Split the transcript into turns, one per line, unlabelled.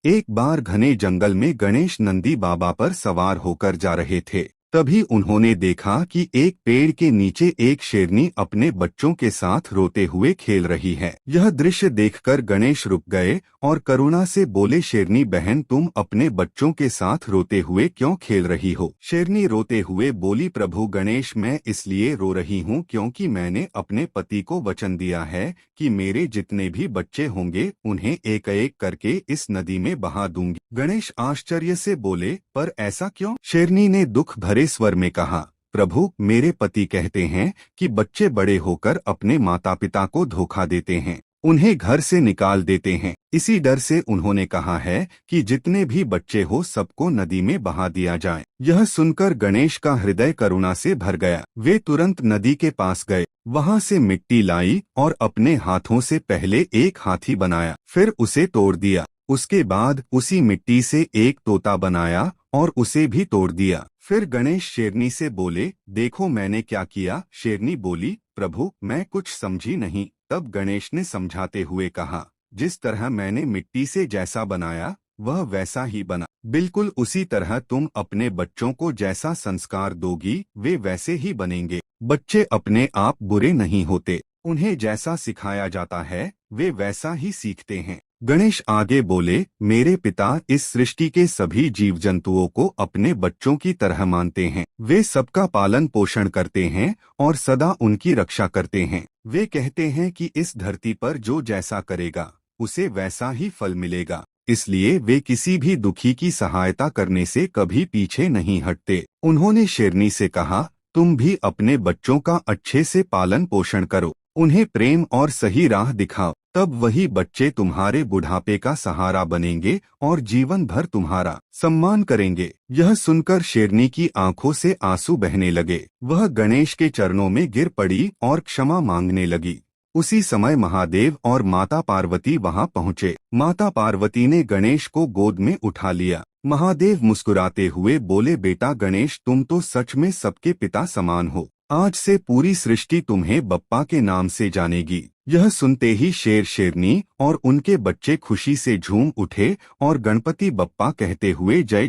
एक बार घने जंगल में गणेश नंदी बाबा पर सवार होकर जा रहे थे। तभी उन्होंने देखा कि एक पेड़ के नीचे एक शेरनी अपने बच्चों के साथ रोते हुए खेल रही है। यह दृश्य देखकर गणेश रुक गए और करुणा से बोले, शेरनी बहन, तुम अपने बच्चों के साथ रोते हुए क्यों खेल रही हो? शेरनी रोते हुए बोली, प्रभु गणेश, मैं इसलिए रो रही हूँ क्योंकि मैंने अपने पति को वचन दिया है कि मेरे जितने भी बच्चे होंगे उन्हें एक एक करके इस नदी में बहा दूंगी। गणेश आश्चर्य से बोले, पर ऐसा क्यों? शेरनी ने दुख भरे स्वर में कहा, प्रभु, मेरे पति कहते हैं कि बच्चे बड़े होकर अपने माता पिता को धोखा देते हैं, उन्हें घर से निकाल देते हैं। इसी डर से उन्होंने कहा है कि जितने भी बच्चे हो सबको नदी में बहा दिया जाए। यह सुनकर गणेश का हृदय करुणा से भर गया। वे तुरंत नदी के पास गए, वहां से मिट्टी लाई और अपने हाथों से पहले एक हाथी बनाया, फिर उसे तोड़ दिया। उसके बाद उसी मिट्टी से एक तोता बनाया और उसे भी तोड़ दिया। फिर गणेश शेरनी से बोले, देखो मैंने क्या किया। शेरनी बोली, प्रभु, मैं कुछ समझी नहीं। तब गणेश ने समझाते हुए कहा, जिस तरह मैंने मिट्टी से जैसा बनाया वह वैसा ही बना। बिल्कुल उसी तरह तुम अपने बच्चों को जैसा संस्कार दोगी वे वैसे ही बनेंगे। बच्चे अपने आप बुरे नहीं होते, उन्हें जैसा सिखाया जाता है वे वैसा ही सीखते हैं। गणेश आगे बोले, मेरे पिता इस सृष्टि के सभी जीव जंतुओं को अपने बच्चों की तरह मानते हैं। वे सबका पालन पोषण करते हैं और सदा उनकी रक्षा करते हैं। वे कहते हैं कि इस धरती पर जो जैसा करेगा उसे वैसा ही फल मिलेगा, इसलिए वे किसी भी दुखी की सहायता करने से कभी पीछे नहीं हटते। उन्होंने शेरनी से कहा, तुम भी अपने बच्चों का अच्छे से पालन पोषण करो, उन्हें प्रेम और सही राह दिखाओ, तब वही बच्चे तुम्हारे बुढ़ापे का सहारा बनेंगे और जीवन भर तुम्हारा सम्मान करेंगे। यह सुनकर शेरनी की आंखों से आंसू बहने लगे। वह गणेश के चरणों में गिर पड़ी और क्षमा मांगने लगी। उसी समय महादेव और माता पार्वती वहां पहुंचे। माता पार्वती ने गणेश को गोद में उठा लिया। महादेव मुस्कुराते हुए बोले, बेटा गणेश, तुम तो सच में सबके पिता समान हो। आज से पूरी सृष्टि तुम्हें बप्पा के नाम से जानेगी। यह सुनते ही शेर, शेरनी और उनके बच्चे खुशी से झूम उठे और गणपति बप्पा कहते हुए जय जय